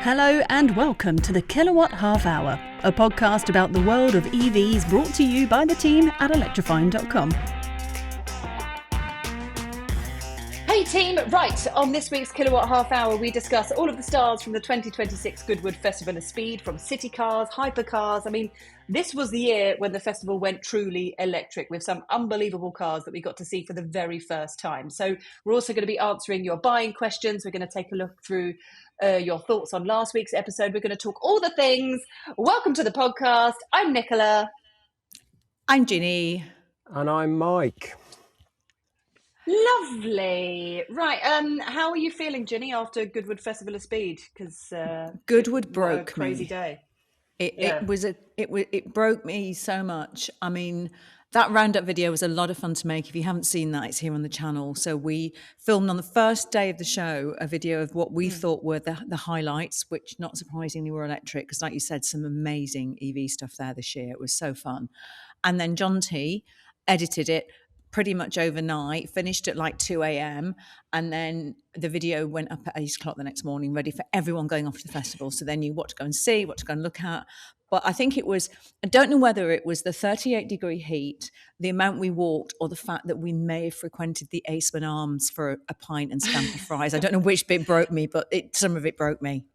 Hello and welcome to the Kilowatt Half Hour, a podcast about the world of EVs brought to you by the team at Electrifying.com. Hey team, right, on this week's Kilowatt Half Hour we discuss all of the stars from the 2026 Goodwood Festival of Speed, from city cars, hypercars. I mean, this was the year when the festival went truly electric with some unbelievable cars that we got to see for the very first time. So we're also going to be answering your buying questions. We're going to take a look through your thoughts on last week's episode. We're going to talk all the things. Welcome to the podcast. I'm Nicola. I'm Ginny. And I'm Mike. Lovely. Right. How are you feeling, Ginny, after Goodwood Festival of Speed? Because Goodwood broke crazy me. Day. It broke me so much. I mean, that roundup video was a lot of fun to make. If you haven't seen that, it's here on the channel. So we filmed on the first day of the show a video of what we thought were the highlights, which not surprisingly were electric, because like you said, some amazing EV stuff there this year. It was so fun. And then John T edited it pretty much overnight, finished at like 2 a.m. And then the video went up at 8 o'clock the next morning, ready for everyone going off to the festival. So they knew what to go and see, what to go and look at. But I think it was, I don't know whether it was the 38-degree heat, the amount we walked, or the fact that we may have frequented the Aceman Arms for a pint and scampi fries. I don't know which bit broke me, but some of it broke me.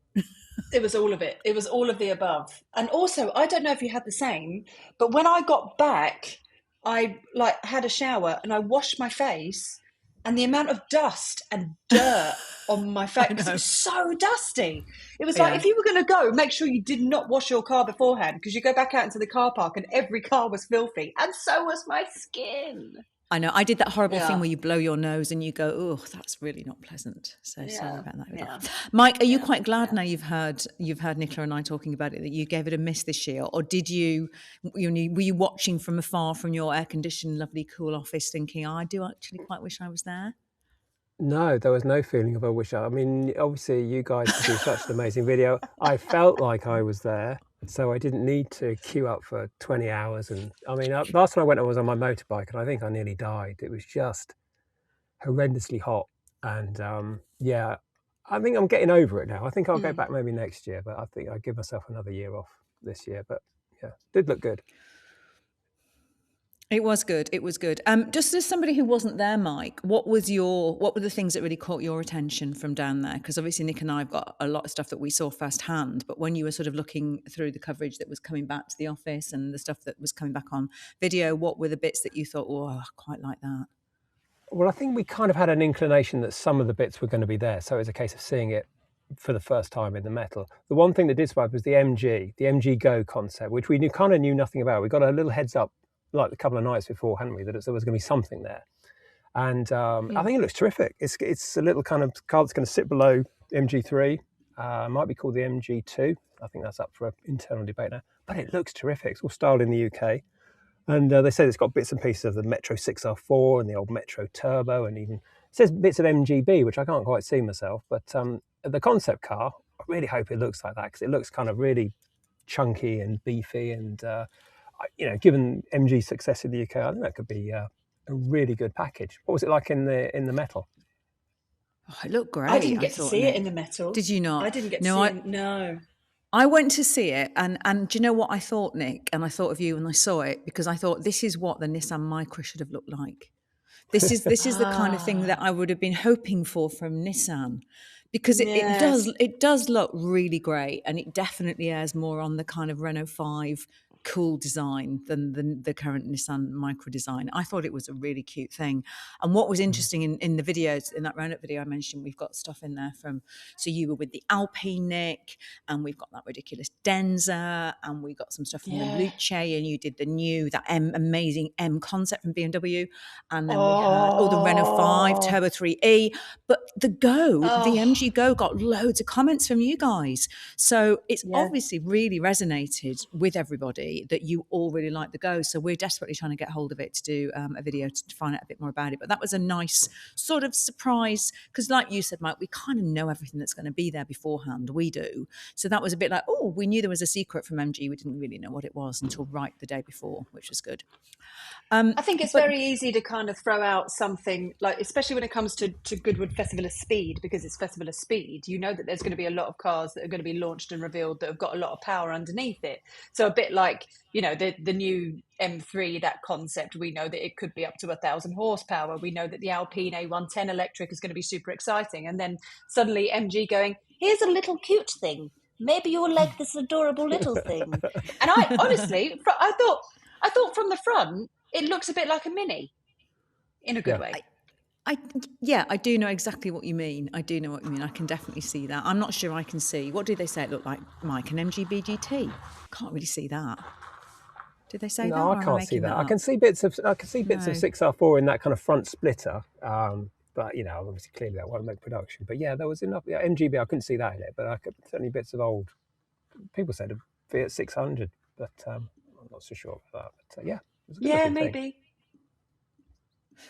It was all of it. It was all of the above. And also, I don't know if you had the same, but when I got back, I had a shower and I washed my face, and the amount of dust and dirt on my face, it was so dusty. It was like, if you were going to go, make sure you did not wash your car beforehand, because you go back out into the car park and every car was filthy, and so was my skin. I know. I did that horrible thing where you blow your nose and you go, oh, that's really not pleasant. So sorry about that. Yeah. Mike, are you quite glad now you've heard Nicola and I talking about it, that you gave it a miss this year? Or were you watching from afar from your air-conditioned, lovely, cool office thinking, I do actually quite wish I was there? No, there was no feeling of a wish. I mean, obviously you guys do such an amazing video. I felt like I was there, so I didn't need to queue up for 20 hours. And I mean, last time I went, I was on my motorbike, and I think I nearly died. It was just horrendously hot. And I think I'm getting over it now. I think I'll go back maybe next year, but I think I'll give myself another year off this year. But yeah, did look good. It was good. It was good. Just as somebody who wasn't there, Mike, what were the things that really caught your attention from down there? Because obviously Nick and I have got a lot of stuff that we saw firsthand, but when you were sort of looking through the coverage that was coming back to the office and the stuff that was coming back on video, what were the bits that you thought, oh, I quite like that? Well, I think we kind of had an inclination that some of the bits were going to be there. So it was a case of seeing it for the first time in the metal. The one thing that did survive was the MG Go concept, which we kind of knew nothing about. We got a little heads up like a couple of nights before, hadn't we, that there was going to be something there. And I think it looks terrific. It's a little kind of car that's going to sit below MG3. Might be called the MG2. I think that's up for internal debate now. But it looks terrific. It's all styled in the UK. And they say it's got bits and pieces of the Metro 6R4 and the old Metro Turbo, and even it says bits of MGB, which I can't quite see myself. But the concept car, I really hope it looks like that, because it looks kind of really chunky and beefy, and given MG's success in the UK, I think that could be a really good package. What was it like in the metal? Oh, it looked great. I didn't get to see it in the metal. Did you not? I didn't get to see it. No. I went to see it, and do you know what I thought, Nick? And I thought of you when I saw it, because I thought this is what the Nissan Micra should have looked like. This is the kind of thing that I would have been hoping for from Nissan, because it does look really great, and it definitely airs more on the kind of Renault 5 cool design than the current Nissan Micra design. I thought it was a really cute thing. And what was interesting in the videos, in that roundup video I mentioned, we've got stuff in there so you were with the Alpine, Nick, and we've got that ridiculous Denza, and we got some stuff from the Luce, and you did that amazing M concept from BMW, and then we had the Renault 5 Turbo 3E, but the MG Go got loads of comments from you guys. So it's obviously really resonated with everybody. MG that you all really like the Go. So we're desperately trying to get hold of it to do a video to find out a bit more about it. But that was a nice sort of surprise because, like you said, Mike, we kind of know everything that's going to be there beforehand. We do. So that was a bit like, oh, we knew there was a secret from MG. We didn't really know what it was until right the day before, which was good. I think it's very easy to kind of throw out something like, especially when it comes to Goodwood Festival of Speed, because it's Festival of Speed, you know that there's going to be a lot of cars that are going to be launched and revealed that have got a lot of power underneath it. So a bit like, you know, the new M3, that concept, we know that it could be up to 1,000 horsepower. We know that the Alpine A110 electric is going to be super exciting. And then suddenly MG going, here's a little cute thing. Maybe you'll like this adorable little thing. And I honestly, I thought from the front, it looks a bit like a Mini in a good way. I do know exactly what you mean. I do know what you mean. I can definitely see that. I'm not sure I can see. What do they say it looked like, Mike? An MG BGT? Can't really see that. Did they say that? No, I can't see that. I can see bits of 6R4 in that kind of front splitter. But, you know, obviously clearly that won't make production. But yeah, there was enough. Yeah, MGB, I couldn't see that in it, but I could certainly bits of old. People said a Fiat 600, but I'm not so sure about that. But yeah. Yeah, maybe.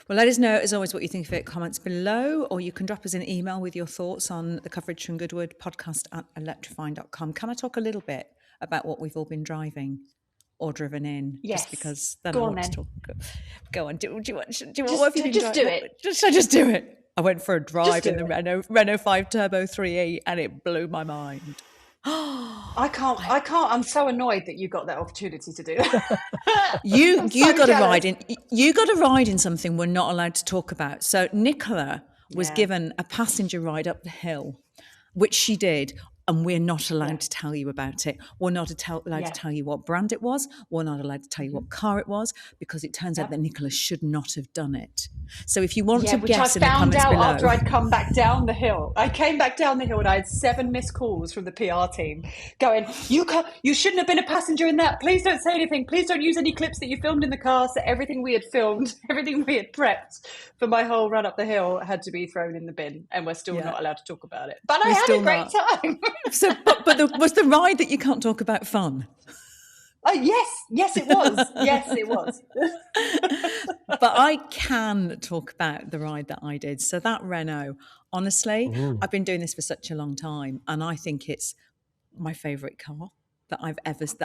Well, let us know, as always, what you think of it. Comments below, or you can drop us an email with your thoughts on the coverage from Goodwood, podcast@electrifying.com. Can I talk a little bit about what we've all been driving or driven in? Yes. Just because then Go I on, want then. to talk. Go on. Do you want Just- what have you been just driving? do it. Should I just do it? I went for a drive do in the it. Renault 5 Turbo 3E and it blew my mind. I can't. I'm so annoyed that you got that opportunity to do that. You I'm so got jealous. a ride in something we're not allowed to talk about. So Nicola was Yeah. given a passenger ride up the hill, which she did, and we're not allowed to tell you about it. We're not allowed to tell you what brand it was. We're not allowed to tell you what car it was, because it turns out that Nicola should not have done it. So if you want to Which I guess in the found comments out below, after I'd come back down the hill. I came back down the hill and I had 7 missed calls from the PR team going, you shouldn't have been a passenger in that. Please don't say anything. Please don't use any clips that you filmed in the car. So everything we had filmed, everything we had prepped for my whole run up the hill had to be thrown in the bin, and we're still not allowed to talk about it. But I had a great time. So, but was the ride that you can't talk about fun? Oh, yes, it was. Yes, it was. But I can talk about the ride that I did. So that Renault, honestly, I've been doing this for such a long time, and I think it's my favourite car that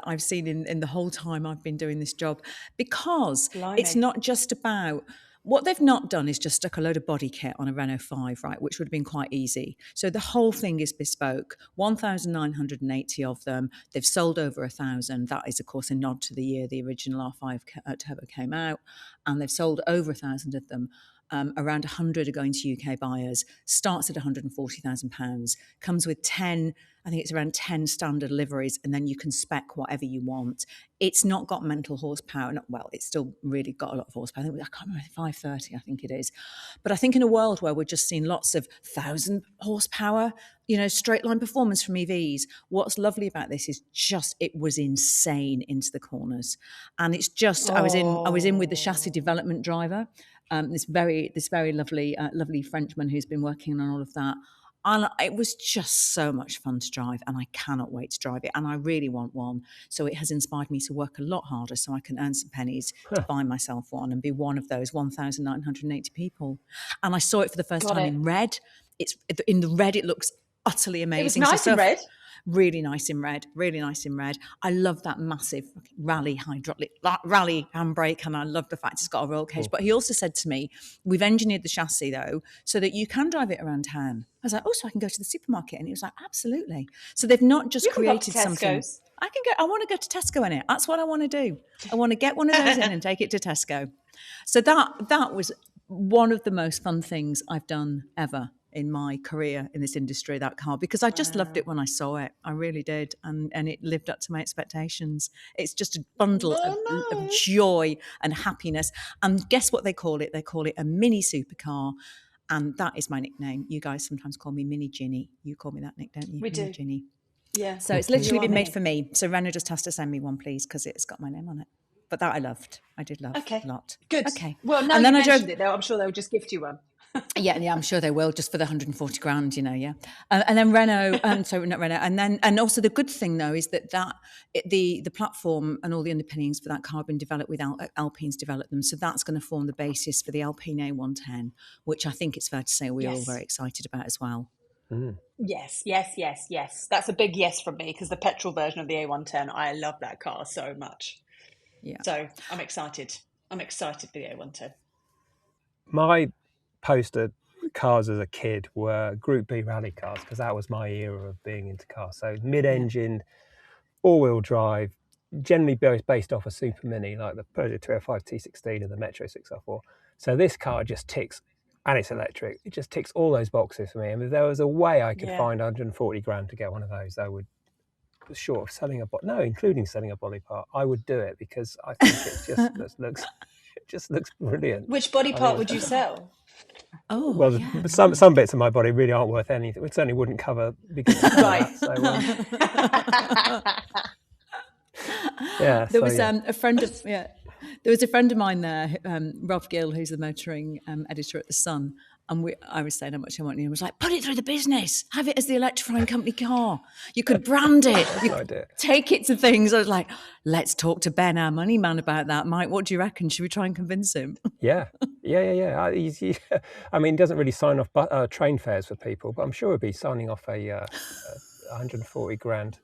I've seen in the whole time I've been doing this job, because it's not just about. What they've not done is just stuck a load of body kit on a Renault 5, right, which would have been quite easy. So the whole thing is bespoke, 1,980 of them. They've sold over 1,000. That is, of course, a nod to the year the original R5 Turbo came out. And they've sold over 1,000 of them. Around 100 are going to UK buyers, starts at £140,000, comes with 10, I think it's around 10 standard liveries, and then you can spec whatever you want. It's not got mental horsepower. Well, it's still really got a lot of horsepower. I can't remember, 530, I think it is. But I think in a world where we're just seeing lots of 1,000 horsepower, straight line performance from EVs, what's lovely about this is just, it was insane into the corners. And it's just, I was in with the chassis development driver, this very lovely Frenchman who's been working on all of that. And it was just so much fun to drive, and I cannot wait to drive it. And I really want one. So it has inspired me to work a lot harder so I can earn some pennies to buy myself one and be one of those 1,980 people. And I saw it for the first time in red. In the red, it looks utterly amazing. It was nice in red. Really nice in red. I love that massive rally handbrake, and I love the fact it's got a roll cage. But he also said to me, we've engineered the chassis though so that you can drive it around town. I was like, so I can go to the supermarket? And he was like, absolutely. So they've not just created something. I want to go to Tesco in it. That's what I want to do. I want to get one of those in and take it to Tesco. So that was one of the most fun things I've done ever in my career in this industry, that car, because I just loved it when I saw it. I really did. And it lived up to my expectations. It's just a bundle of joy and happiness. And guess what they call it? They call it a mini supercar. And that is my nickname. You guys sometimes call me Mini Ginny. You call me that, Nick, don't you? We Mini do. Ginny. Yeah. So it's literally been made for me. So Renault just has to send me one, please, because it's got my name on it. But that I loved. I did love a lot. Good. Okay. Well, now you mentioned it, though, I'm sure they'll just gift you one. Yeah, I'm sure they will, just for the 140 grand, yeah. And then Renault, sorry, not Renault, and also the good thing though is that the platform and all the underpinnings for that car have been developed with Alpine's developed them, so that's going to form the basis for the Alpine A110, which I think it's fair to say we're all very excited about as well. Yes. That's a big yes from me, because the petrol version of the A110, I love that car so much. Yeah. So I'm excited. I'm excited for the A110. My poster cars as a kid were Group B rally cars, because that was my era of being into cars. So mid-engine, all-wheel drive, generally based off a Super Mini like the Peugeot 205 T16 and the Metro 604. So this car just ticks, and it's electric. It just ticks all those boxes for me. And if there was a way I could find 140 grand to get one of those, I would, short of selling including selling a body part, I would do it, because I think it just looks brilliant. Which body part would you sell? Oh, well, some bits of my body really aren't worth anything. It certainly wouldn't cover because right. There was a friend of there was a friend of mine there, Rob Gill, who's the motoring editor at The Sun, and I was saying how much I want, and he was like, "Put it through the business, have it as the Electrifying company car. You could brand it, you could take it to things." I was like, "Let's talk to Ben, our money man, about that, Mike. What do you reckon? Should we try and convince him?" Yeah. I mean, he doesn't really sign off train fares for people, but I'm sure he'll be signing off a 140 grand.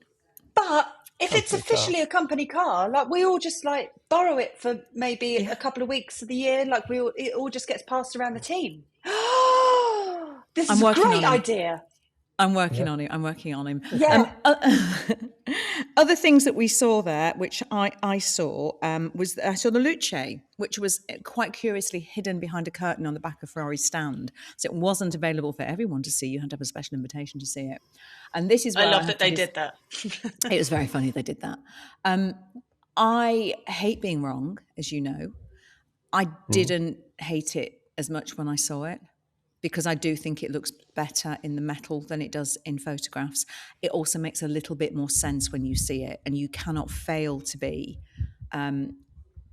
But if it's officially a company car, like, we all just like borrow it for maybe a couple of weeks of the year. Like, it all just gets passed around the team. This is a great idea. I'm working on him. Yeah. Other things that we saw there, which I saw, was I saw the Luce, which was quite curiously hidden behind a curtain on the back of Ferrari's stand. So it wasn't available for everyone to see. You had to have a special invitation to see it. And this is why I love that they did that. It was very funny they did that. I hate being wrong, as you know. I didn't hate it as much when I saw it, because I do think it looks better in the metal than it does in photographs. It also makes a little bit more sense when you see it, and you cannot fail to be,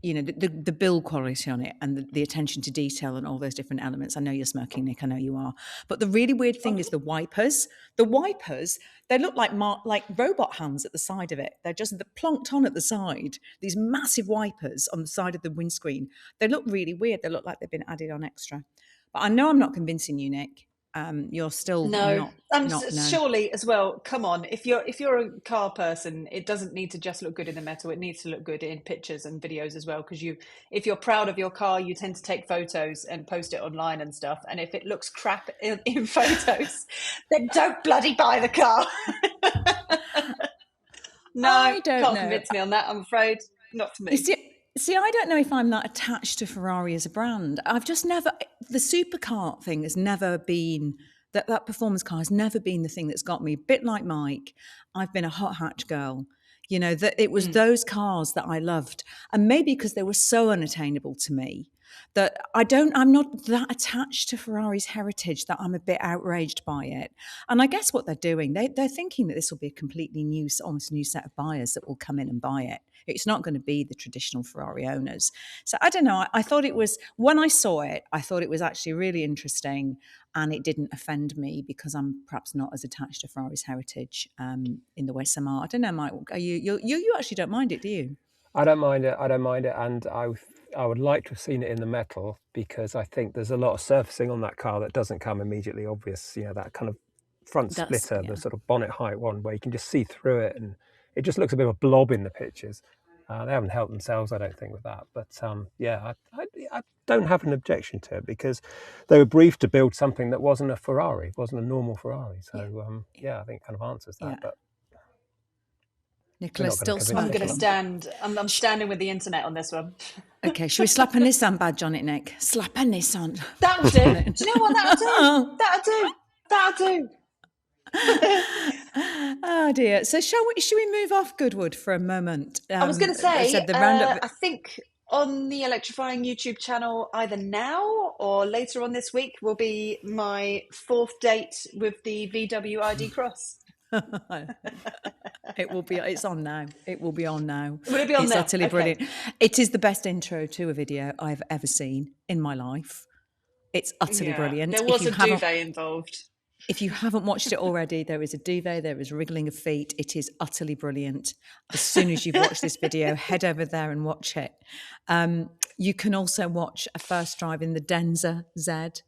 the build quality on it and the attention to detail and all those different elements. I know you're smirking, Nick, I know you are. But the really weird thing is the wipers. The wipers, they look like robot hands at the side of it. They're just plonked on at the side. These massive wipers on the side of the windscreen. They look really weird. They look like they've been added on extra. But I know I'm not convincing you, Nick. You're still not. Surely as well. Come on, if you're a car person, it doesn't need to just look good in the metal. It needs to look good in pictures and videos as well. Because if you're proud of your car, you tend to take photos and post it online and stuff. And if it looks crap in photos, then don't bloody buy the car. No, can't convince me on that. I'm afraid, not for me. See, I don't know if I'm that attached to Ferrari as a brand. I've just never, the supercar thing has never been, that performance car has never been the thing that's got me. A bit like Mike, I've been a hot hatch girl. That it was those cars that I loved. And maybe because they were so unattainable to me, that I'm not that attached to Ferrari's heritage that I'm a bit outraged by it. And I guess what they're doing, they're thinking that this will be a completely new, almost new set of buyers that will come in and buy it. It's not going to be the traditional Ferrari owners. So I don't know. I thought it was, when I saw it, I thought it was actually really interesting, and it didn't offend me because I'm perhaps not as attached to Ferrari's heritage in the way some are. I don't know, Mike. You actually don't mind it, do you? I don't mind it, and I would like to have seen it in the metal, because I think there's a lot of surfacing on that car that doesn't come immediately obvious. That kind of front splitter, the sort of bonnet height one, where you can just see through it, and it just looks a bit of a blob in the pictures. They haven't helped themselves, I don't think, with that. But I don't have an objection to it, because they were briefed to build something that wasn't a Ferrari, wasn't a normal Ferrari. So I think it kind of answers that. Yeah. But Nicola still smoking. I'm going to stand. I'm standing with the internet on this one. Okay, should we slap a Nissan badge on it, Nick? Slap a Nissan. That'll do. Do you know what that'll do? That'll do. Oh dear. So should we move off Goodwood for a moment? I was going to say, I think on the Electrifying YouTube channel, either now or later on this week, will be my 4th date with the VW ID Cross. It will be. It's on now. It will be on now. Will it be on it's there? Utterly brilliant. It is the best intro to a video I've ever seen in my life. It's utterly brilliant. There was a duvet involved. If you haven't watched it already, there is a duvet, there is wriggling of feet. It is utterly brilliant. As soon as you've watched this video, head over there and watch it. You can also watch a first drive in the Denza Z.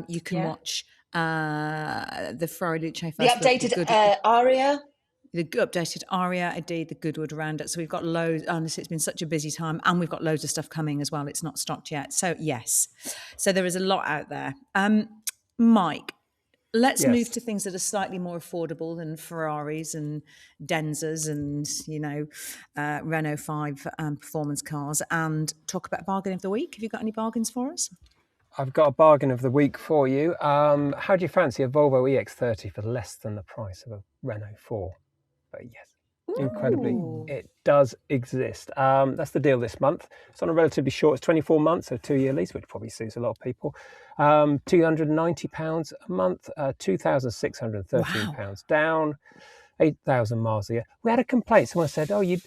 You can watch the Ferrari Luce first. The updated Aria. The updated Aria, indeed, the Goodwood Roundup. So we've got loads. Honestly, it's been such a busy time, and we've got loads of stuff coming as well. It's not stocked yet. So yes, so there is a lot out there. Mike, let's move to things that are slightly more affordable than Ferraris and Denzas and, you know, Renault 5 performance cars, and talk about bargain of the week. Have you got any bargains for us? I've got a bargain of the week for you. How do you fancy a Volvo EX30 for less than the price of a Renault 4? But yes, incredibly, it does exist. That's the deal this month. It's on a relatively short, it's 24 months, so 2-year lease, which probably suits a lot of people. £290 a month, £2,613 down, 8,000 miles a year. We had a complaint. Someone said, oh, you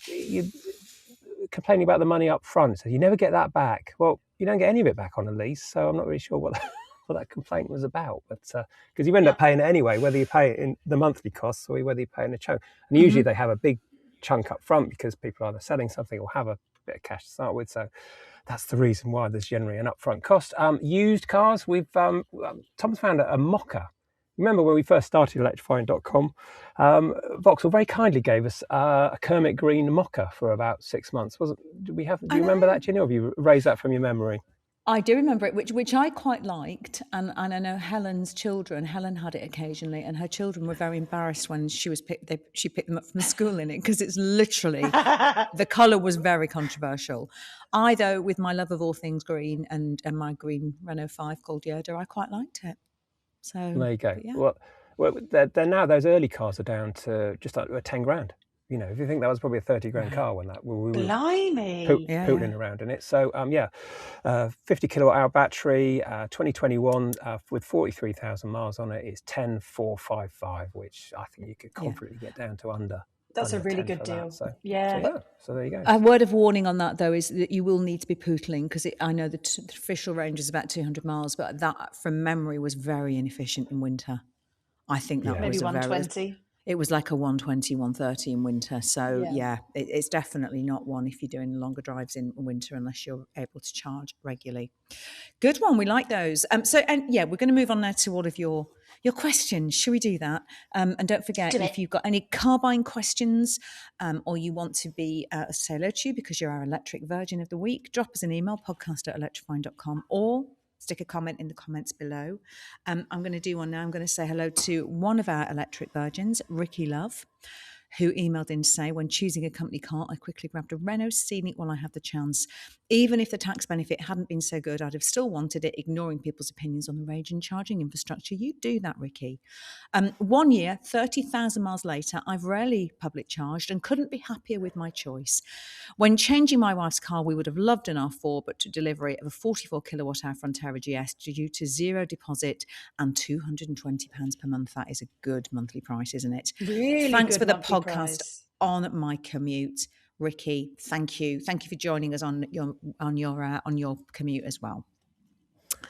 complaining about the money up front, so you never get that back. Well, you don't get any of it back on a lease, so I'm not really sure what that complaint was about, but because you end up paying it anyway, whether you pay it in the monthly costs or whether you pay in a chunk. And usually they have a big chunk up front because people are either selling something or have a bit of cash to start with. So that's the reason why there's generally an upfront cost. Used cars, we've Tom's found a Mokka. Remember when we first started Electrifying.com, Vauxhall very kindly gave us a Kermit Green Mokka for about 6 months. Do you remember that, Ginny, or have you raised that from your memory? I do remember it, which I quite liked, and I know Helen had it occasionally, and her children were very embarrassed when she picked them up from school in it, because it's literally, the colour was very controversial. I, though, with my love of all things green and my green Renault 5 called Yoda, I quite liked it. So there you go. Yeah. Well, they're now, those early cars are down to just under 10 grand. You know, if you think that was probably a 30 grand car when we were pootling around in it. So, 50 kilowatt hour battery, 2021 with 43,000 miles on it is 10,455, which I think you could confidently get down to under. That's a really good deal. So there you go. A word of warning on that, though, is that you will need to be pootling, because I know the official range is about 200 miles, but that, from memory, was very inefficient in winter. I think that was maybe 120. It was like a 120, 130 in winter. So, it's definitely not one if you're doing longer drives in winter, unless you're able to charge regularly. Good one. We like those. We're going to move on now to all of your questions. Should we do that? And don't forget, if you've got any car buying questions or you want to be say hello to you because you're our electric virgin of the week, drop us an email, podcast@electrifying.com, or stick a comment in the comments below. I'm going to do one now. I'm going to say hello to one of our electric virgins, Ricky Love, who emailed in to say, when choosing a company car, I quickly grabbed a Renault Scenic while I had the chance. Even if the tax benefit hadn't been so good, I'd have still wanted it, ignoring people's opinions on the range and charging infrastructure. You do that, Ricky. 1 year, 30,000 miles later, I've rarely public charged and couldn't be happier with my choice. When changing my wife's car, we would have loved an R4, but to delivery of a 44 kilowatt hour Frontera GS due to zero deposit and £220 per month. That is a good monthly price, isn't it? Really Thanks good for the monthly podcast price. On my commute, Ricky. Thank you for joining us on your commute as well.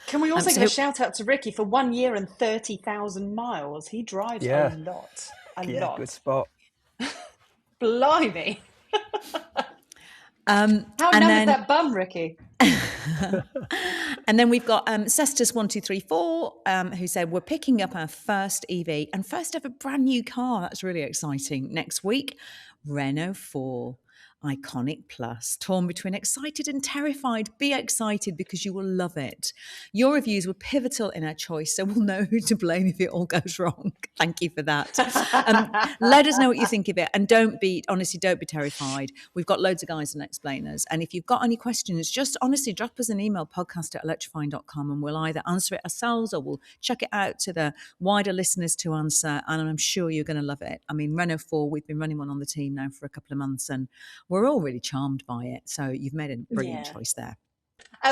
Can we also give a shout out to Ricky for 1 year and 30,000 miles? He drives a lot. A lot. Good spot. Blimey. How numb is that bum, Ricky? And then we've got Cestus1234 who said, we're picking up our first EV and first ever brand new car. That's really exciting. Next week, Renault 4. Iconic Plus. Torn between excited and terrified. Be excited because you will love it. Your reviews were pivotal in our choice, so we'll know who to blame if it all goes wrong. Thank you for that. Let us know what you think of it, and don't be terrified. We've got loads of guides and explainers, and if you've got any questions, just honestly drop us an email, podcast@electrifying.com, and we'll either answer it ourselves or we'll chuck it out to the wider listeners to answer, and I'm sure you're going to love it. I mean, Renault 4, we've been running one on the team now for a couple of months, and we're all really charmed by it. So you've made a brilliant choice there.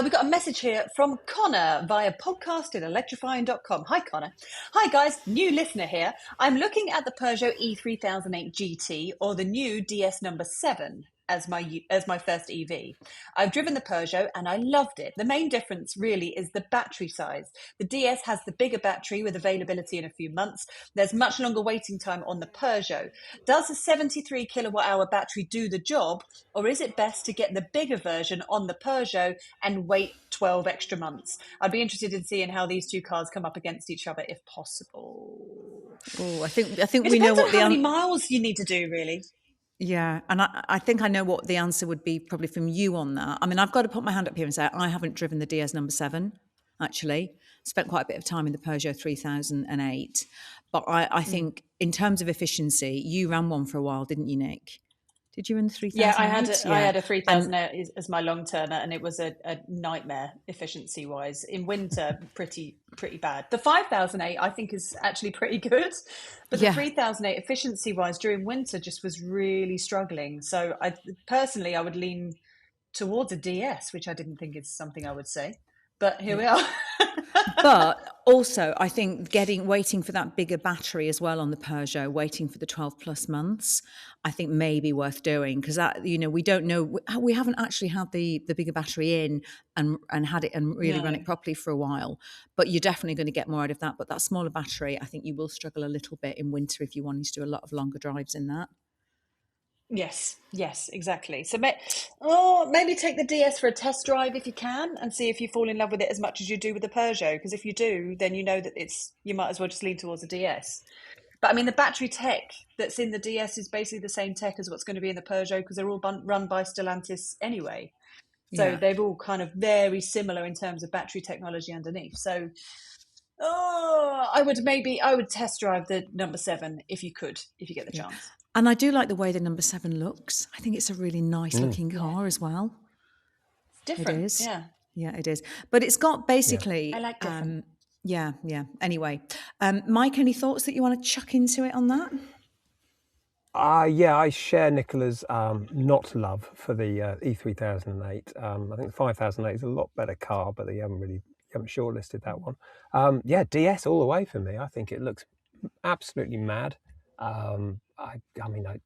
We've got a message here from Connor via podcast@electrifying.com. Hi, Connor. Hi, guys. New listener here. I'm looking at the Peugeot E3008 GT or the new DS number 7. as my first EV. I've driven the Peugeot and I loved it. The main difference really is the battery size. The DS has the bigger battery with availability in a few months. There's much longer waiting time on the Peugeot. Does a 73 kilowatt hour battery do the job, or is it best to get the bigger version on the Peugeot and wait 12 extra months? I'd be interested in seeing how these two cars come up against each other if possible. Oh, I think It we know depends what on the how many miles you need to do, really. Yeah, and I think I know what the answer would be probably from you on that. I mean, I've got to put my hand up here and say I haven't driven the DS number 7, actually. Spent quite a bit of time in the Peugeot 3008. But I think in terms of efficiency, you ran one for a while, didn't you, Nick? Did you run the 3008? Yeah, I had a 3008 as my long turner, and it was a nightmare efficiency wise. In winter, pretty bad. The 5008 I think is actually pretty good, but the 3008 efficiency wise during winter just was really struggling. So I would lean towards a DS, which I didn't think is something I would say, but here we are. But also, I think waiting for that bigger battery as well on the Peugeot, waiting for the 12 plus months, I think may be worth doing, because that, we don't know, we haven't actually had the bigger battery in and had it and really run it properly for a while. But you're definitely going to get more out of that. But that smaller battery, I think you will struggle a little bit in winter if you wanted to do a lot of longer drives in that. Yes, exactly. So maybe take the DS for a test drive if you can, and see if you fall in love with it as much as you do with the Peugeot. Because if you do, then you know that you might as well just lean towards a DS. But I mean, the battery tech that's in the DS is basically the same tech as what's going to be in the Peugeot, because they're all run by Stellantis anyway. So they've all kind of very similar in terms of battery technology underneath. So I would test drive the number 7 if you get the chance. And I do like the way the number 7 looks. I think it's a really nice looking car as well. It's different. It is. Yeah, it is. But it's got basically... I like different. Yeah. Anyway, Mike, any thoughts that you want to chuck into it on that? I share Nicola's not love for the E3008. I think the 5008 is a lot better car, but they haven't shortlisted that one. DS all the way for me. I think it looks absolutely mad. I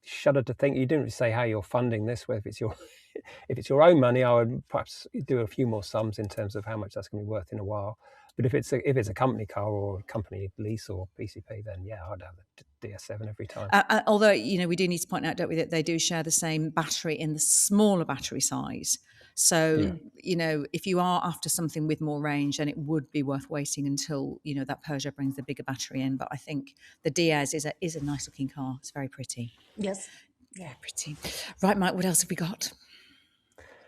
shudder to think, you didn't really say how you're funding this. If it's your own money, I would perhaps do a few more sums in terms of how much that's going to be worth in a while. But if it's a company car or a company lease or PCP, then I'd have a DS7 every time. Although we do need to point out, don't we, that they do share the same battery in the smaller battery size. So if you are after something with more range, then it would be worth waiting until that Peugeot brings the bigger battery in. But I think the DS is a nice looking car. It's very pretty. Yes, very pretty. Right, Mike. What else have we got?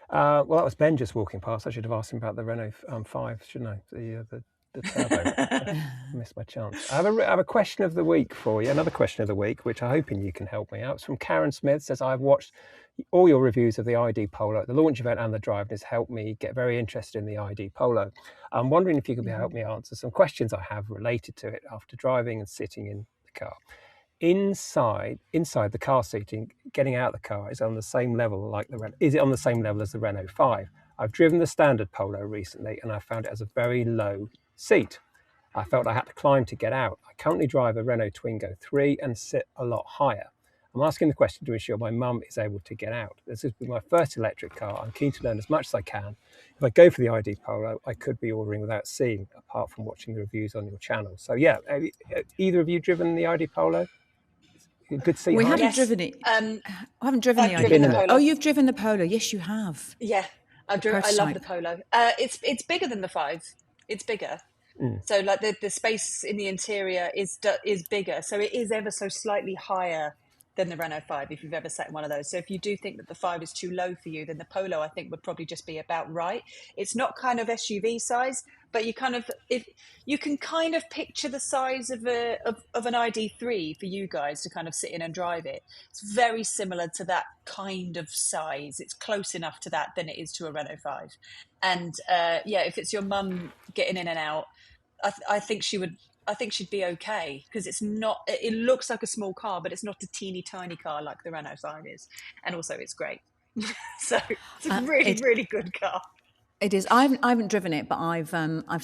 Well, that was Ben just walking past. I should have asked him about the Renault 5, shouldn't I? The turbo. I missed my chance. I have a question of the week for you. Another question of the week, which I'm hoping you can help me out. It's from Karen Smith. Says, I've watched all your reviews of the ID Polo at the launch event and the drive, and it's helped me get very interested in the ID Polo. I'm wondering if you could help me answer some questions I have related to it after driving and sitting in the car. Inside the car seating, getting out of the car is on the same level is it on the same level as the Renault 5? I've driven the standard Polo recently and I found it has a very low seat. I felt I had to climb to get out. I currently drive a Renault Twingo 3 and sit a lot higher. I'm asking the question to ensure my mum is able to get out. This has been my first electric car. I'm keen to learn as much as I can. If I go for the ID Polo, I could be ordering without seeing, apart from watching the reviews on your channel. So either of you driven the ID Polo? Good to see. We haven't driven it. I haven't driven the ID Polo. Oh, you've driven the Polo. Yes, you have. Yeah, I love the Polo. It's bigger than the 5. It's bigger. So like the space in the interior is bigger. So it is ever so slightly higher than the Renault 5 if you've ever sat in one of those. So if you do think that the 5 is too low for you, then the Polo I think would probably just be about right. It's not kind of SUV size, but you can kind of picture the size of an ID3 for you guys to kind of sit in and drive it. It's very similar to that kind of size. It's close enough to that than it is to a Renault 5. And if it's your mum getting in and out, I think she'd be okay, because it looks like a small car, but it's not a teeny tiny car like the Renault 5 is. And also it's great. So it's a really good car. It is. I haven't driven it, but I've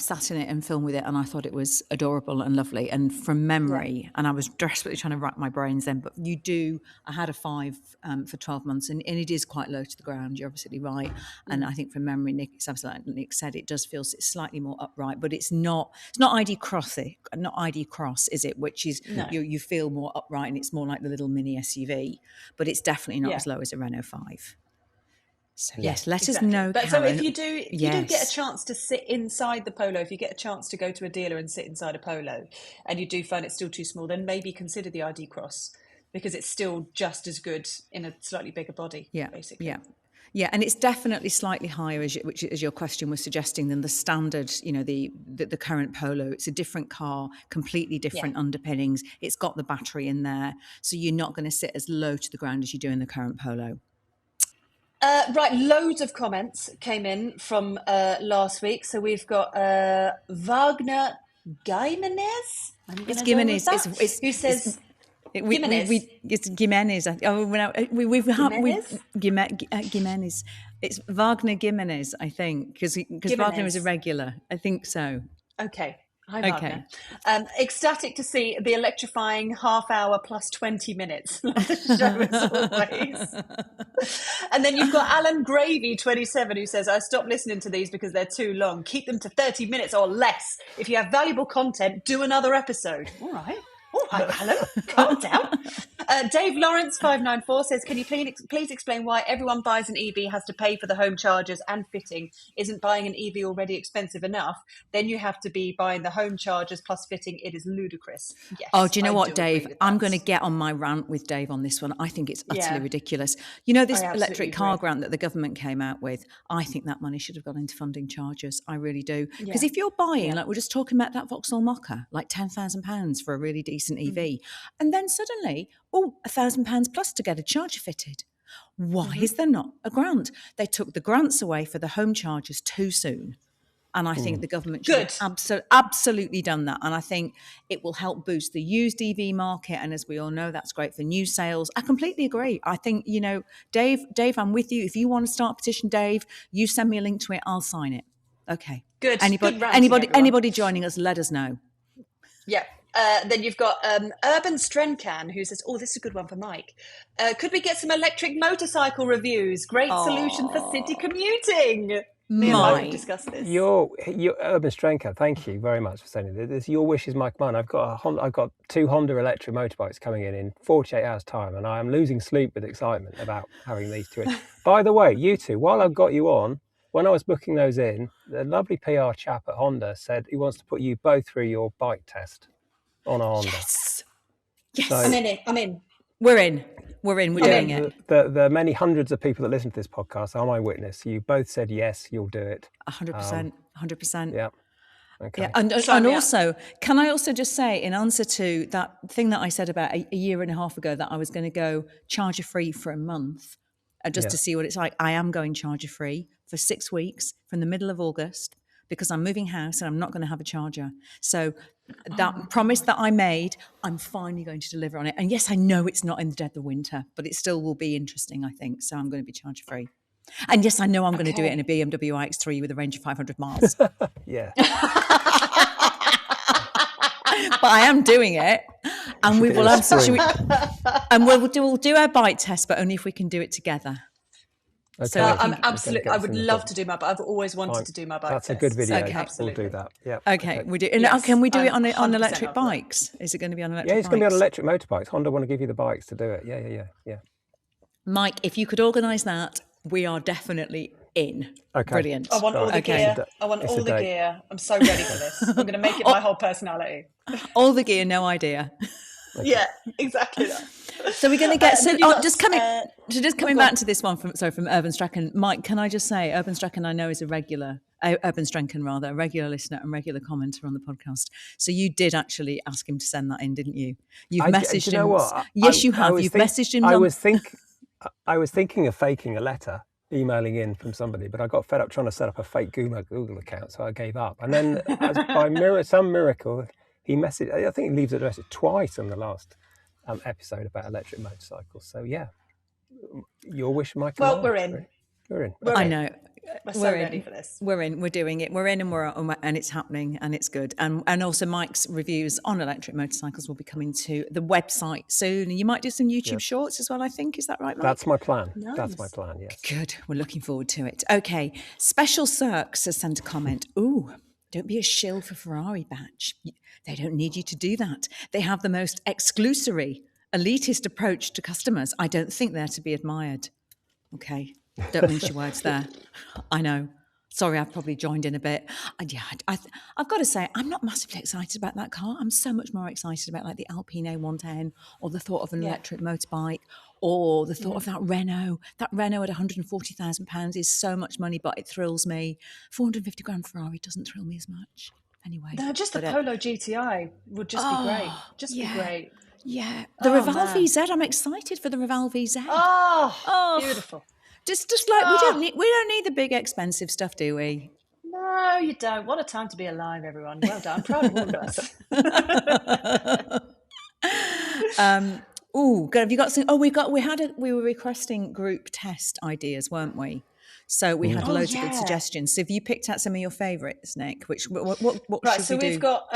sat in it and filmed with it, and I thought it was adorable and lovely. And from memory, and I was desperately trying to rack my brains then, but I had a 5 for 12 months, and it is quite low to the ground. You're absolutely right. And I think from memory, it's absolutely like Nick said, it does feel slightly more upright, but it's not ID Cross, is it? Which is you feel more upright, and it's more like the little mini SUV, but it's definitely not as low as a Renault 5. So yes, let us know. But Karen. so if you do get a chance to sit inside the Polo, if you get a chance to go to a dealer and sit inside a Polo, and you do find it still too small, then maybe consider the ID Cross, because it's still just as good in a slightly bigger body. Basically. Yeah, and it's definitely slightly higher, which as your question was suggesting, than the standard, the current Polo. It's a different car, completely different underpinnings. It's got the battery in there, so you're not going to sit as low to the ground as you do in the current Polo. Right, loads of comments came in from last week. So we've got Wagner Gimenez. It's Gimenez. Who says Gimenez? It's Gimenez. Gimenez. It's Wagner Gimenez, I think, because Wagner is a regular. I think so. Okay. Hi, Wagner. Ecstatic to see the electrifying half hour plus 20 minutes. Love the show as always. And then you've got Alan Gravy 27 who says, I stopped listening to these because they're too long. Keep them to 30 minutes or less. If you have valuable content, do another episode. All right, Alan, calm down. Dave Lawrence 594 says, can you please explain why everyone buys an EV has to pay for the home chargers and fitting? Isn't buying an EV already expensive enough? Then you have to be buying the home chargers plus fitting. It is ludicrous. Yes. Oh, do you know what, Dave? I'm going to get on my rant with Dave on this one. I think it's utterly ridiculous. You know, this electric car grant that the government came out with, I think that money should have gone into funding chargers. I really do. Because if you're buying, like we're just talking about that Vauxhall Mokka, like £10,000 for a really decent EV, and then suddenly, £1,000 plus to get a charger fitted. Why is there not a grant? They took the grants away for the home chargers too soon. And I think the government should have absolutely done that. And I think it will help boost the used EV market. And as we all know, that's great for new sales. I completely agree. I think, Dave, I'm with you. If you want to start a petition, Dave, you send me a link to it. I'll sign it. Okay. Good. Anybody joining us, let us know. Yeah. Then you've got Urban Strencan who says, this is a good one for Mike. Could we get some electric motorcycle reviews? Great solution for city commuting. Mike, discuss this. Your Urban Strencan, thank you very much for sending this. Your wish is my command. I've got 2 Honda electric motorbikes coming in 48 hours time, and I am losing sleep with excitement about having these two. By the way, you two, while I've got you on, when I was booking those in, the lovely PR chap at Honda said he wants to put you both through your bike test on a Honda. Yes. So, I'm in. We're in. We're doing it. The many hundreds of people that listen to this podcast are my witness. You both said yes, you'll do it. 100%. 100%. Yeah. Okay. Yeah. And also, can I also just say, in answer to that thing that I said about a year and a half ago, that I was going to go charger free for a month, just to see what it's like. I am going charger free for 6 weeks from the middle of August, because I'm moving house and I'm not going to have a charger. So that promise that I made, I'm finally going to deliver on it. And yes, I know it's not in the dead of winter, but it still will be interesting, I think. So I'm going to be charger free. And yes, I know I'm going to do it in a BMW iX3 with a range of 500 miles. Yeah. But I am doing it. And we will absolutely, and we'll do our bike test, but only if we can do it together. Okay. So I'm absolutely. I would love to do my. I've always wanted to do my bike. That's a good video. Okay. Absolutely. We'll do that. Yeah. Okay. We do. And can we do it on electric bikes? Is it going to be on electric? Yeah, it's going to be on electric motorbikes. Honda want to give you the bikes to do it. Yeah. Mike, if you could organise that, we are definitely in. Okay. Brilliant. I want all the gear. I want all the gear. I'm so ready for this. I'm going to make it my whole personality. All the gear, no idea. Okay. Yeah, exactly that. So we're going to get just coming back to this one from Urban Strachan. Mike, can I just say, Urban Strachan, I know is a regular listener and regular commenter on the podcast. So you did actually ask him to send that in, didn't you? You've messaged him. You know what? Yes, you have. You've messaged him. I was thinking of faking a letter, emailing in from somebody, but I got fed up trying to set up a fake Google account, so I gave up. And then, by some miracle, he messaged. I think he leaves it message twice on the last episode about electric motorcycles. So yeah, your wish, Michael. Well, we're in. We're in. I know. We're so ready for this. We're doing it. We're in and it's happening and it's good. And also Mike's reviews on electric motorcycles will be coming to the website soon. And you might do some YouTube shorts as well, I think. Is that right, Mike? That's my plan. Nice. That's my plan, yes. Good. We're looking forward to it. Okay. Special Cirques has sent a comment. Ooh, don't be a shill for Ferrari badge. They don't need you to do that. They have the most exclusory, elitist approach to customers. I don't think they're to be admired. Okay. Don't mince your words there. I know. Sorry, I've probably joined in a bit. I've got to say, I'm not massively excited about that car. I'm so much more excited about like the Alpine A110 or the thought of an electric motorbike or the thought of that Renault. That Renault at £140,000 is so much money, but it thrills me. 450 grand Ferrari doesn't thrill me as much. Anyway. No, just the Polo GTI would just be great. Just be great. Yeah. The Reval VZ, I'm excited for the Reval VZ. Oh, beautiful. Just like we don't need the big expensive stuff, do we? No, you don't. What a time to be alive, everyone. Well done. I'm proud of all of us. Have you got some? We were requesting group test ideas, weren't we? So we had loads of good suggestions. So have you picked out some of your favourites, Nick? What right, should so we do? We've got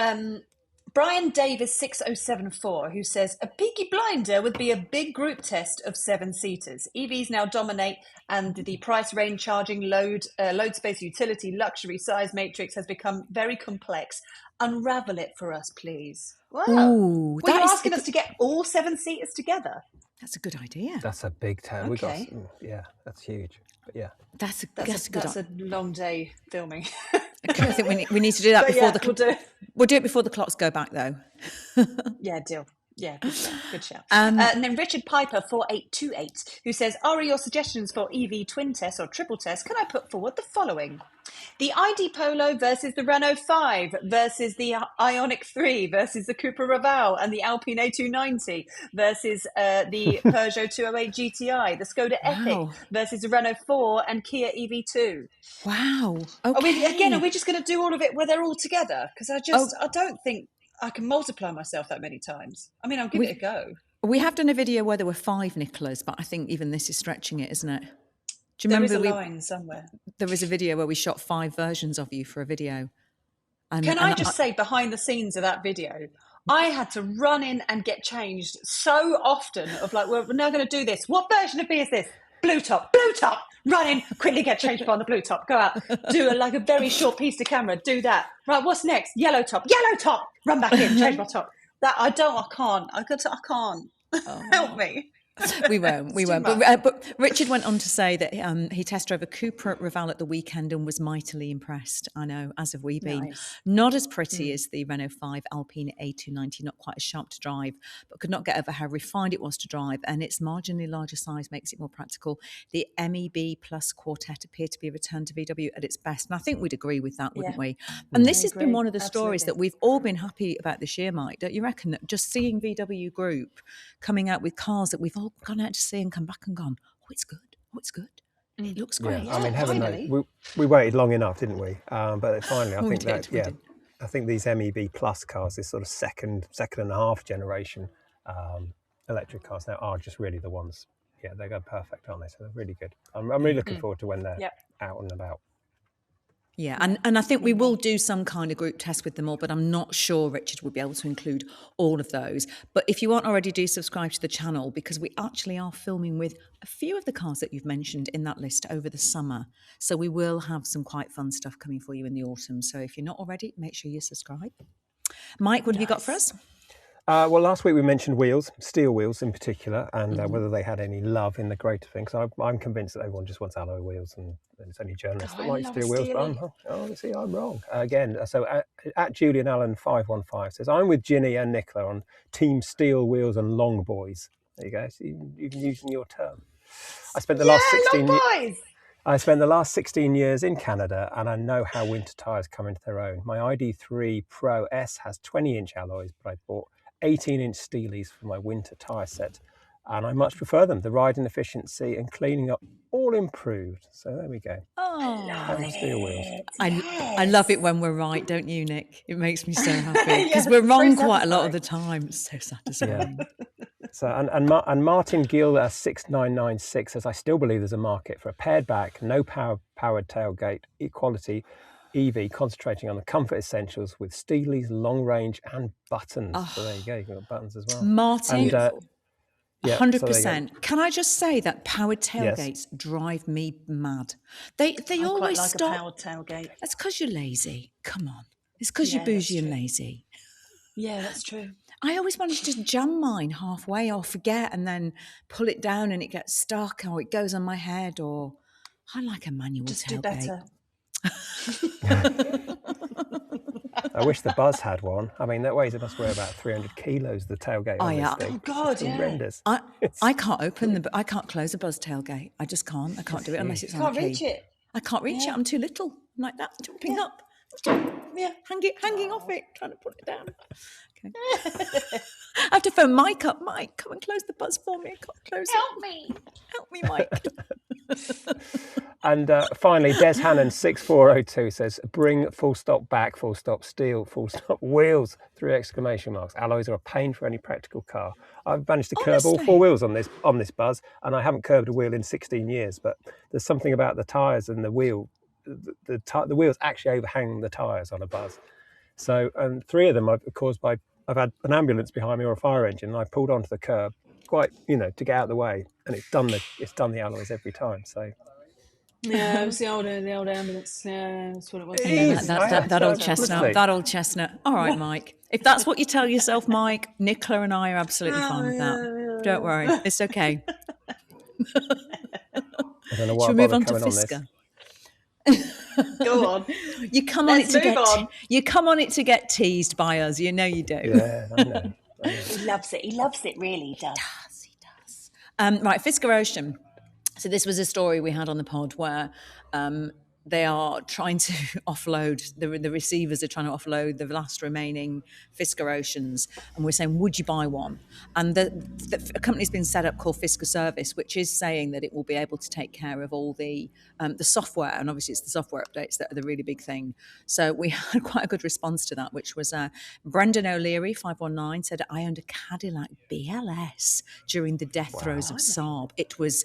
Brian Davis 6074 who says a Peaky Blinder would be a big group test of 7-seaters. EVs now dominate, and the price range, charging, load space, utility, luxury, size matrix has become very complex. Unravel it for us, please. Wow. Ooh, Were you asking us to get all 7-seaters together? That's a good idea. That's a big test. Okay. That's huge. But yeah, That's a long day filming. I think we need to do that before we'll do it before the clocks go back, though. Yeah, deal. Yeah, good shout. And then Richard Piper 4828, who says, are your suggestions for EV twin test or triple test? Can I put forward the following? The ID Polo versus the Renault 5 versus the Ioniq 3 versus the Cupra Raval and the Alpine A290 versus the Peugeot 208 GTI, the Skoda Epic versus the Renault 4 and Kia EV2. Wow. Okay. Are we just going to do all of it where they're all together? Because I don't think I can multiply myself that many times. I mean, I'll give it a go. We have done a video where there were 5 Nicolas, but I think even this is stretching it, isn't it? Do you remember there is a line somewhere? There was a video where we shot 5 versions of you for a video. Can I just say, behind the scenes of that video, I had to run in and get changed so often of like, we're now going to do this. What version of me is this? Blue top, run in, quickly get changed on the blue top, go out, do a very short piece to camera, do that. Right, what's next? Yellow top, run back in, change my top. I can't. Help me. We won't. But Richard went on to say that he test drove a Cupra Raval at the weekend and was mightily impressed. I know, as have we been. Nice. Not as pretty as the Renault 5 Alpine A290, not quite as sharp to drive, but could not get over how refined it was to drive, and its marginally larger size makes it more practical. The MEB Plus Quartet appeared to be a return to VW at its best, and I think we'd agree with that, wouldn't we? And this has been one of the stories that we've all been happy about this year, Mike, don't you reckon? That just seeing VW Group coming out with cars that we've all gone out to see and come back and gone, it looks great. I mean, heaven knows, we waited long enough, didn't we? But finally, I think these MEB Plus cars, this sort of second and a half generation electric cars now are just really the ones. Yeah, they go perfect, aren't they? So they're really good. I'm really looking forward to when they're out and about. Yeah, and I think we will do some kind of group test with them all, but I'm not sure Richard will be able to include all of those. But if you aren't already, do subscribe to the channel, because we actually are filming with a few of the cars that you've mentioned in that list over the summer. So we will have some quite fun stuff coming for you in the autumn. So if you're not already, make sure you subscribe. Mike, what have you got for us? Well, last week we mentioned wheels, steel wheels in particular, and whether they had any love in the greater thing. So I'm convinced that everyone just wants alloy wheels, and it's only journalists that like steel wheels. But I'm wrong again. So at Julian Allen 515 says, I'm with Ginny and Nicola on Team Steel Wheels and Long Boys. There you go. So you can use your term. I spent the last 16 years in Canada, and I know how winter tyres come into their own. My ID3 Pro S has 20-inch alloys, but I bought 18-inch steelies for my winter tyre set, and I much prefer them. The riding efficiency and cleaning up all improved. So there we go. Steel wheels. I love it when we're right, don't you, Nick? It makes me so happy because we're wrong quite a lot of the time. It's so satisfying. So and Martin Gill 6996 says, I still believe there's a market for a pared back, no powered tailgate equality EV concentrating on the comfort essentials with Steely's long range and buttons. So there you go, you've got buttons as well. Martin, And, 100%. Can I just say that powered tailgates drive me mad? They I always quite like stop. a powered tailgate. That's because you're lazy. Come on. It's because you're bougie and lazy. Yeah, that's true. I always manage to just jam mine halfway or forget and then pull it down and it gets stuck or it goes on my head, or I like a manual Just tailgate. do better. I wish the Buzz had one. I mean, that weighs, it must weigh about 300 kilos, the tailgate on this thing. Oh, God, it's horrendous. I can't I can't close a Buzz tailgate. I just can't. I can't do it unless it's on a key. Can't reach it. I can't reach it. I'm too little. I'm like that, jumping up. Yeah. Hanging off it, trying to put it down. Okay. I have to phone Mike up. Mike, come and close the Buzz for me. I can't close it. Help me, Mike. And finally, Des Hannon 6402 says, bring full stop back, full stop steel, full stop wheels, 3 exclamation marks. Alloys are a pain for any practical car. I've managed to curb all 4 wheels on this Buzz, and I haven't curbed a wheel in 16 years, but there's something about the tyres and the wheel. The wheels actually overhang the tyres on a Buzz. So, and 3 of them I've had an ambulance behind me or a fire engine, and I pulled onto the curb quite, to get out of the way, and it's done the alloys every time. So. Yeah, it was the old ambulance. Yeah, that's what it was. That old chestnut. That old chestnut. All right, Mike. If that's what you tell yourself, Mike, Nicola and I are absolutely fine with that. Don't worry. It's okay. I don't know why. Should we move on to Fisker? Go on. You come on it to get teased by us. You know you do. Yeah, I know. He loves it. He loves it, really. He does. He does. Right, Fisker Ocean. So this was a story we had on the pod where they are trying to offload, the receivers are trying to offload the last remaining Fisker Oceans. And we're saying, would you buy one? And a company's been set up called Fisker Service, which is saying that it will be able to take care of all the software. And obviously it's the software updates that are the really big thing. So we had quite a good response to that, which was Brendan O'Leary, 519, said, I owned a Cadillac BLS during the death throes of Saab. It was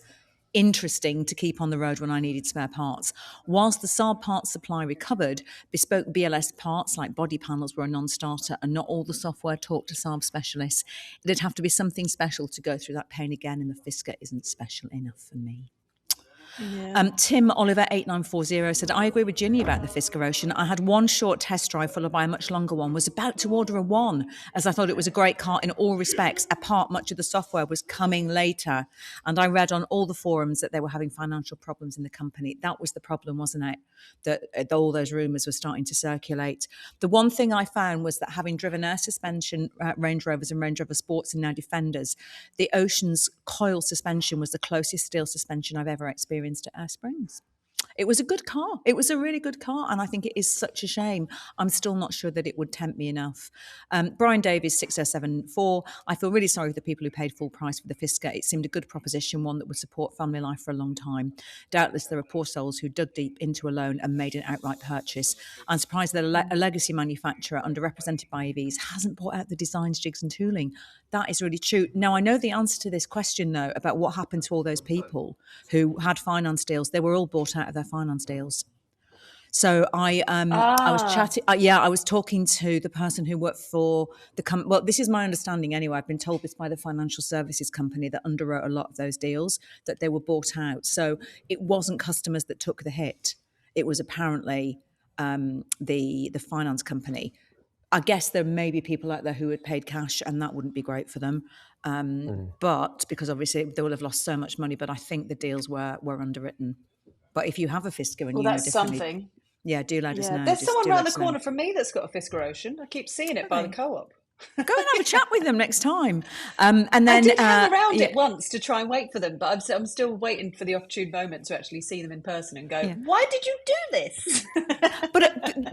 interesting to keep on the road when I needed spare parts. Whilst the Saab parts supply recovered, bespoke BLS parts like body panels were a non-starter, and not all the software talked to Saab specialists. It'd have to be something special to go through that pain again, and the Fisker isn't special enough for me. Yeah. Tim Oliver 8940 said, I agree with Ginny about the Fisker Ocean. I had one short test drive followed by a much longer one, was about to order a 1 as I thought it was a great car in all respects, apart much of the software was coming later. And I read on all the forums that they were having financial problems in the company. That was the problem, wasn't it? That all those rumours were starting to circulate. The one thing I found was that having driven air suspension Range Rovers and Range Rover Sports and now Defenders, the Ocean's coil suspension was the closest steel suspension I've ever experienced to Air Springs. It was a good car. It was a really good car. And I think it is such a shame. I'm still not sure that it would tempt me enough. Brian Davies, 6074. I feel really sorry for the people who paid full price for the Fisker. It seemed a good proposition, one that would support family life for a long time. Doubtless there are poor souls who dug deep into a loan and made an outright purchase. I'm surprised that a legacy manufacturer underrepresented by EVs hasn't brought out the designs, jigs and tooling. That is really true. Now, I know the answer to this question, though, about what happened to all those people who had finance deals. They were all bought out of their finance deals. So I was chatting. I was talking to the person who worked for the company. Well, this is my understanding anyway. I've been told this by the financial services company that underwrote a lot of those deals, that they were bought out. So it wasn't customers that took the hit. It was apparently the finance company. I guess there may be people out there who had paid cash and that wouldn't be great for them. But because obviously they will have lost so much money, but I think the deals were underwritten. But if you have a Fisker and that's something. Yeah, do let us know. There's someone around the corner from me that's got a Fisker Ocean. I keep seeing it by the co-op. Go and have a chat with them next time. And then I did hang around it once to try and wait for them, but I'm still waiting for the opportune moment to actually see them in person and go, why did you do this?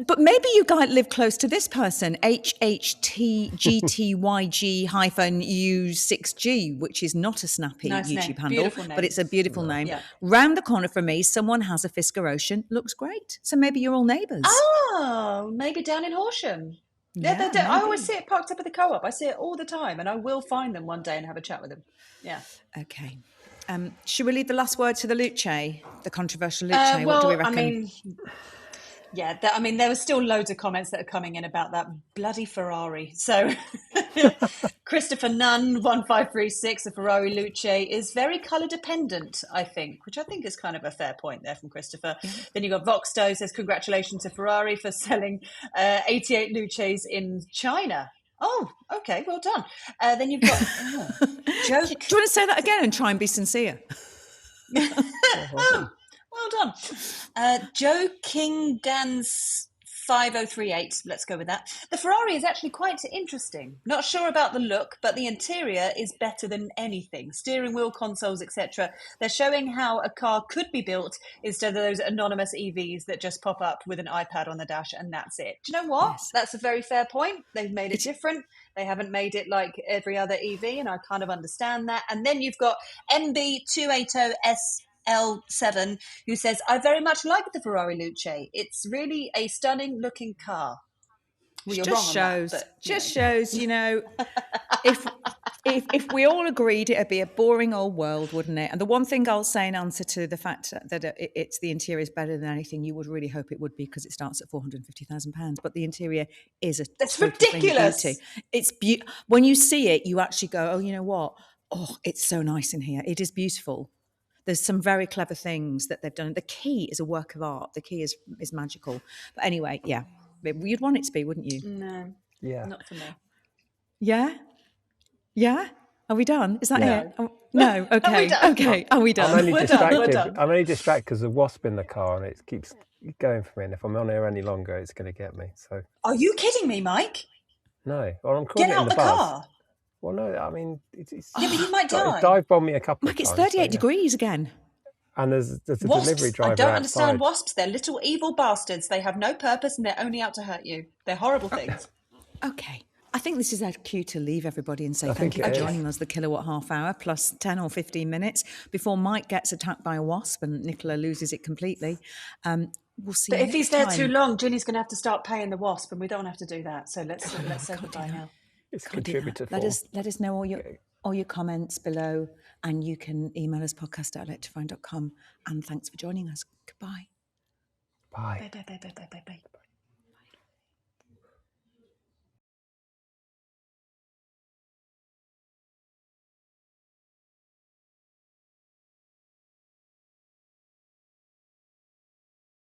But maybe you guys live close to this person, HHTGTYG-U6G, which is not a snappy YouTube handle, but it's a beautiful name. Yeah. Round the corner from me, someone has a Fisker Ocean. Looks great. So maybe you're all neighbours. Oh, maybe down in Horsham. Yeah, I always maybe. see it parked up at the co-op. I see it all the time, and I will find them one day and have a chat with them. Yeah. Okay. Should we leave the last word to the Luce, the controversial Luce? What do we Well, I reckon? mean, yeah, there were still loads of comments that are coming in about that bloody Ferrari. So Christopher Nunn, 1536, the Ferrari Luce is very colour dependent, I think, which I think is kind of a fair point there from Christopher. Yeah. Then you've got Voxto says, congratulations to Ferrari for selling 88 Luces in China. Oh, okay, well done. Then you've got Joe. Do you want to say that again and try and be sincere? Oh, well done. Joe King Dans 5038, let's go with that. The Ferrari is actually quite interesting. Not sure about the look, but the interior is better than anything. Steering wheel, consoles, etc. They're showing how a car could be built instead of those anonymous EVs that just pop up with an iPad on the dash and that's it. Do you know what? Yes. That's a very fair point. They've made it different. They haven't made it like every other EV, and I kind of understand that. And then you've got MB280S L7, who says, I very much like the Ferrari Luce. It's really a stunning looking car. Well, you're Just wrong shows, on that, but, shows, if we all agreed, it'd be a boring old world, wouldn't it? And the one thing I'll say in answer to the fact that it's the interior is better than anything, you would really hope it would be, because it starts at £450,000. But the interior is a That's total thing of ridiculous. beauty. It's when you see it, you actually go, oh, you know what? Oh, it's so nice in here. It is beautiful. There's some very clever things that they've done. The key is a work of art. The key is magical. But anyway, yeah, you'd want it to be, wouldn't you? No, Yeah. not for me. Yeah? Yeah? Are we done? Is that Yeah. it? Oh, no. Okay. done? Okay. Are we done? I'm only We're distracted. done. I'm only distracted because the wasp in the car and it keeps going for me. And if I'm on here any longer, it's going to get me. So Are you kidding me, Mike? no, well, I'm calling Get it in out the the buzz. car. Well, no, I mean it's Yeah, but you might it's die. dive bombed me a couple Mike, of it's times. 38 degrees again. And there's a Wasps. delivery driver I don't outside. understand wasps. They're little evil bastards. They have no purpose and they're only out to hurt you. They're horrible things. Okay. I think this is our cue to leave everybody and say I thank think you for it is. joining us, the Kilowatt Half Hour, plus 10 or 15 minutes before Mike gets attacked by a wasp and Nicola loses it completely. We'll see But you if he's next there time. too long, Ginny's going to have to start paying the wasp, and we don't have to do that. So let's say goodbye now. It's Can't do that. contributor Let us know all your comments below, and you can email us podcast@electrifying.com. And thanks for joining us. Goodbye. Bye. Bye.